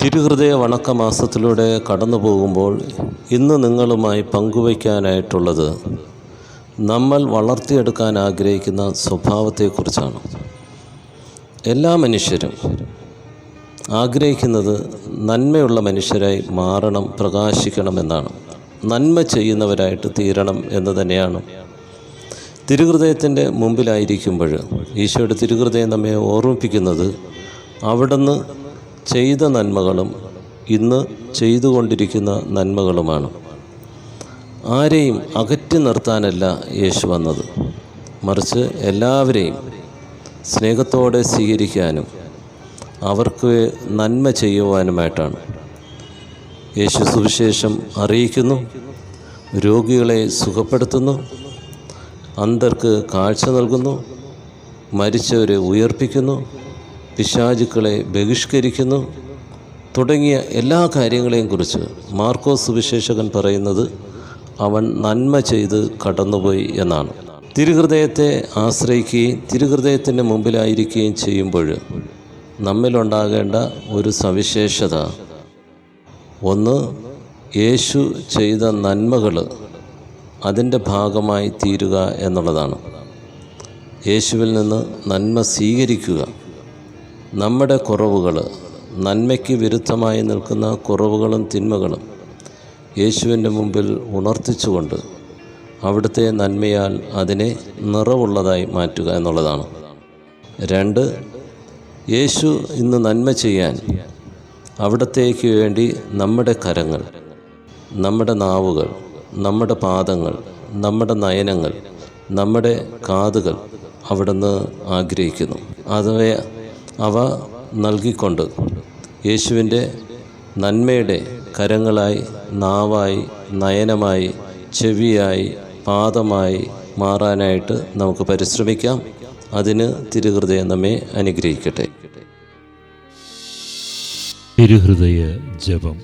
തിരുഹൃദയ വണക്ക മാസത്തിലൂടെ കടന്നു പോകുമ്പോൾ ഇന്ന് നിങ്ങളുമായി പങ്കുവയ്ക്കാനായിട്ടുള്ളത് നമ്മൾ വളർത്തിയെടുക്കാൻ ആഗ്രഹിക്കുന്ന സ്വഭാവത്തെക്കുറിച്ചാണ്. എല്ലാ മനുഷ്യരും ആഗ്രഹിക്കുന്നത് നന്മയുള്ള മനുഷ്യരായി മാറണം, പ്രകാശിക്കണമെന്നാണ്. നന്മ ചെയ്യുന്നവരായിട്ട് തീരണം എന്ന് തന്നെയാണ്. തിരുഹൃദയത്തിൻ്റെ മുമ്പിലായിരിക്കുമ്പോൾ ഈശോയുടെ തിരുഹൃദയം നമ്മെ ഓർമ്മിപ്പിക്കുന്നത് അവിടുന്ന് ചെയ്ത നന്മകളും ഇന്ന് ചെയ്തുകൊണ്ടിരിക്കുന്ന നന്മകളുമാണ്. ആരെയും അകറ്റി നിർത്താനല്ല യേശു വന്നത്, മറിച്ച് എല്ലാവരെയും സ്നേഹത്തോടെ സ്വീകരിക്കാനും അവർക്ക് നന്മ ചെയ്യുവാനുമായിട്ടാണ്. യേശു സുവിശേഷം അറിയിക്കുന്നു, രോഗികളെ സുഖപ്പെടുത്തുന്നു, അന്ധർക്ക് കാഴ്ച നൽകുന്നു, മരിച്ചവരെ ഉയർപ്പിക്കുന്നു, പിശാചുക്കളെ ബഹിഷ്കരിക്കുന്നു തുടങ്ങിയ എല്ലാ കാര്യങ്ങളെയും കുറിച്ച് മാർക്കോസ് സുവിശേഷകൻ പറയുന്നത് അവൻ നന്മ ചെയ്ത് കടന്നുപോയി എന്നാണ്. തിരുഹൃദയത്തെ ആശ്രയിക്കുകയും തിരുഹൃദയത്തിൻ്റെ മുമ്പിലായിരിക്കുകയും ചെയ്യുമ്പോൾ നമ്മിലുണ്ടാകേണ്ട ഒരു സവിശേഷത, ഒന്ന്, യേശു ചെയ്ത നന്മകൾ അതിൻ്റെ ഭാഗമായി തീരുക എന്നുള്ളതാണ്. യേശുവിൽ നിന്ന് നന്മ സ്വീകരിക്കുക. നമ്മുടെ കുറവുകൾ, നന്മയ്ക്ക് വിരുദ്ധമായി നിൽക്കുന്ന കുറവുകളും തിന്മകളും യേശുവിൻ്റെ മുമ്പിൽ ഉണർത്തിച്ചുകൊണ്ട് അവിടുത്തെ നന്മയാൽ അതിനെ നിറവുള്ളതായി മാറ്റുക എന്നുള്ളതാണ്. രണ്ട്, യേശു ഇന്ന് നന്മ ചെയ്യാൻ അവിടത്തേക്ക് വേണ്ടി നമ്മുടെ കരങ്ങൾ, നമ്മുടെ നാവുകൾ, നമ്മുടെ പാദങ്ങൾ, നമ്മുടെ നയനങ്ങൾ, നമ്മുടെ കാതുകൾ അവിടുന്ന് ആഗ്രഹിക്കുന്നു. അവ നൽകിക്കൊണ്ട് യേശുവിൻ്റെ നന്മയുടെ കരങ്ങളായി, നാവായി, നയനമായി, ചെവിയായി, പാദമായി മാറാനായിട്ട് നമുക്ക് പരിശ്രമിക്കാം. അതിന് തിരുഹൃദയം നമ്മെ അനുഗ്രഹിക്കട്ടെ. തിരുഹൃദയ ജപം.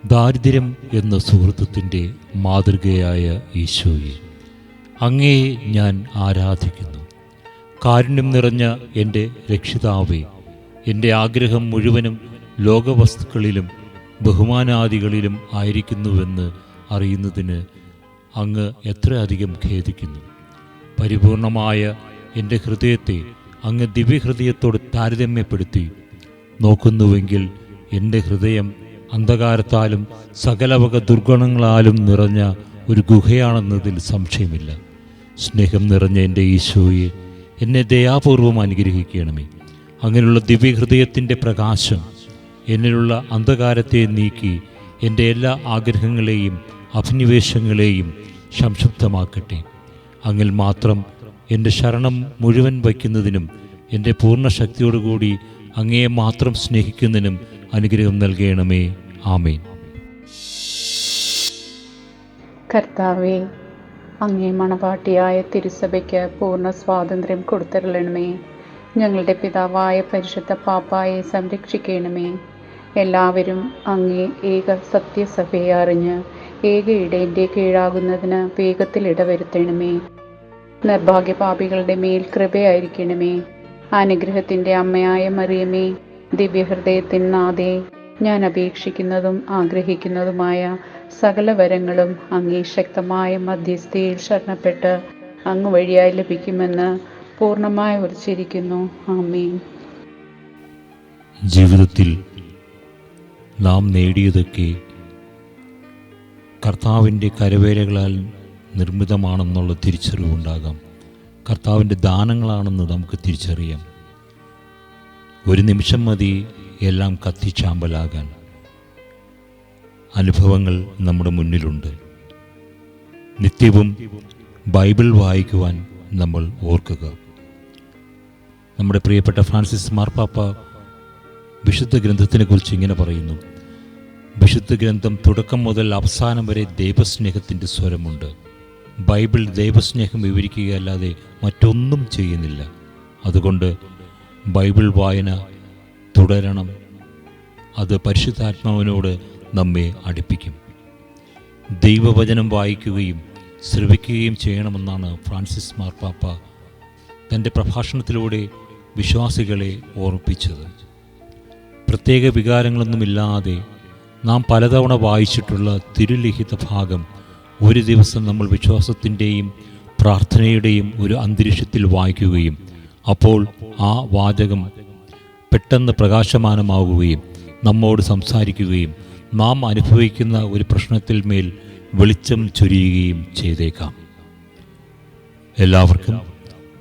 ദാരിദ്ര്യം എന്ന സുഹൃത്തത്തിൻ്റെ മാതൃകയായ ഈശോയെ, അങ്ങയെ ഞാൻ ആരാധിക്കുന്നു. കാരുണ്യം നിറഞ്ഞ എൻ്റെ രക്ഷിതാവേ, എൻ്റെ ആഗ്രഹം മുഴുവനും ലോകവസ്തുക്കളിലും ബഹുമാനാദികളിലും ആയിരിക്കുന്നുവെന്ന് അറിയുന്നതിന് അങ്ങ് എത്രയധികം ഖേദിക്കുന്നു. പരിപൂർണമായ എൻ്റെ ഹൃദയത്തെ അങ്ങ് ദിവ്യഹൃദയത്തോട് താരതമ്യപ്പെടുത്തി നോക്കുന്നുവെങ്കിൽ എൻ്റെ ഹൃദയം അന്ധകാരത്താലും സകലവക ദുർഗുണങ്ങളാലും നിറഞ്ഞ ഒരു ഗുഹയാണെന്നതിൽ സംശയമില്ല. സ്നേഹം നിറഞ്ഞ എൻ്റെ ഈശോയെ, എന്നെ ദയാപൂർവം അനുഗ്രഹിക്കണമേ. അങ്ങനെയുള്ള ദിവ്യഹൃദയത്തിൻ്റെ പ്രകാശം എന്നിലുള്ള അന്ധകാരത്തെ നീക്കി എൻ്റെ എല്ലാ ആഗ്രഹങ്ങളെയും അഭിനിവേശങ്ങളെയും സംക്ഷുബ്ധമാക്കട്ടെ. അങ്ങിൽ മാത്രം എൻ്റെ ശരണം മുഴുവൻ വയ്ക്കുന്നതിനും എൻ്റെ പൂർണ്ണ ശക്തിയോടുകൂടി അങ്ങയെ മാത്രം സ്നേഹിക്കുന്നതിനും അനുഗ്രഹം നൽകണമേ. ആമേൻ. കർത്താവേ, അങ്ങേ മണവാട്ടിയായ തിരുസഭയ്ക്ക് പൂർണ്ണ സ്വാതന്ത്ര്യം കൊടുത്തരുളണമേ. ഞങ്ങളുടെ പിതാവായ പരിശുദ്ധ പാപ്പായെ സംരക്ഷിക്കണമേ. എല്ലാവരും അങ്ങേ ഏക സത്യസഭയെ അറിഞ്ഞ് ഏക ഇടയൻ്റെ കീഴാകുന്നതിന് വേഗത്തിൽ ഇടവരുത്തണമേ. നിർഭാഗ്യപാപികളുടെ മേൽ കൃപയായിരിക്കണമേ. അനുഗ്രഹത്തിൻ്റെ അമ്മയായ മറിയമേ, ദിവ്യഹൃദയത്തിൻ നാഥേ, ഞാൻ അപേക്ഷിക്കുന്നതും ആഗ്രഹിക്കുന്നതുമായ സകല വരങ്ങളും അങ്ങേ ശക്തമായ മധ്യസ്ഥയിൽ ശരണപ്പെട്ട് അങ്ങ് വഴിയായി ലഭിക്കുമെന്ന് പൂർണ്ണമായി ഉറച്ചിരിക്കുന്നു. ആമേൻ. ജീവിതത്തിൽ നാം നേടിയതൊക്കെ കർത്താവിൻ്റെ കരവേലകളാൽ നിർമ്മിതമാണെന്നുള്ള തിരിച്ചറിവുണ്ടാകാം. കർത്താവിൻ്റെ ദാനങ്ങളാണെന്ന് നമുക്ക് തിരിച്ചറിയാം. ഒരു നിമിഷം മതി എല്ലാം കത്തിച്ചാമ്പലാകാൻ. അനുഭവങ്ങൾ നമ്മുടെ മുന്നിലുണ്ട്. നിത്യവും ബൈബിൾ വായിക്കുവാൻ നമ്മൾ ഓർക്കുക. നമ്മുടെ പ്രിയപ്പെട്ട ഫ്രാൻസിസ് മാർപ്പാപ്പ വിശുദ്ധ ഗ്രന്ഥത്തിനെക്കുറിച്ച് ഇങ്ങനെ പറയുന്നു: വിശുദ്ധ ഗ്രന്ഥം തുടക്കം മുതൽ അവസാനം വരെ ദൈവസ്നേഹത്തിൻ്റെ സ്വരമുണ്ട്. ബൈബിൾ ദൈവസ്നേഹം വിവരിക്കുകയല്ലാതെ മറ്റൊന്നും ചെയ്യുന്നില്ല. അതുകൊണ്ട് ബൈബിൾ വായന തുടരണം. അത് പരിശുദ്ധാത്മാവിനോട് നമ്മെ അടുപ്പിക്കും. ദൈവവചനം വായിക്കുകയും ശ്രവിക്കുകയും ചെയ്യണമെന്നാണ് ഫ്രാൻസിസ് മാർപ്പാപ്പ തൻ്റെ പ്രഭാഷണത്തിലൂടെ വിശ്വാസികളെ ഓർമ്മിപ്പിച്ചത്. പ്രത്യേക വികാരങ്ങളൊന്നുമില്ലാതെ നാം പലതവണ വായിച്ചിട്ടുള്ള തിരുലിഖിത ഭാഗം ഒരു ദിവസം നമ്മൾ വിശ്വാസത്തിൻ്റെയും പ്രാർത്ഥനയുടെയും ഒരു അന്തരീക്ഷത്തിൽ വായിക്കുകയും അപ്പോൾ ആ വാചകം പെട്ടെന്ന് പ്രകാശമാനമാവുകയും നമ്മോട് സംസാരിക്കുകയും നാം അനുഭവിക്കുന്ന ഒരു പ്രശ്നത്തിൽ മേൽ വെളിച്ചം ചൊരിയുകയും ചെയ്തേക്കാം. എല്ലാവർക്കും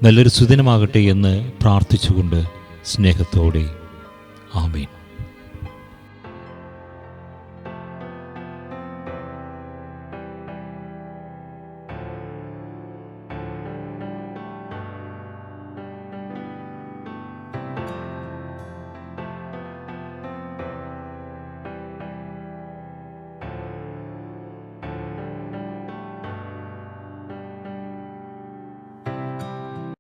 നല്ലൊരു സുദിനമാകട്ടെ എന്ന് പ്രാർത്ഥിച്ചുകൊണ്ട് സ്നേഹത്തോടെ ആമേൻ.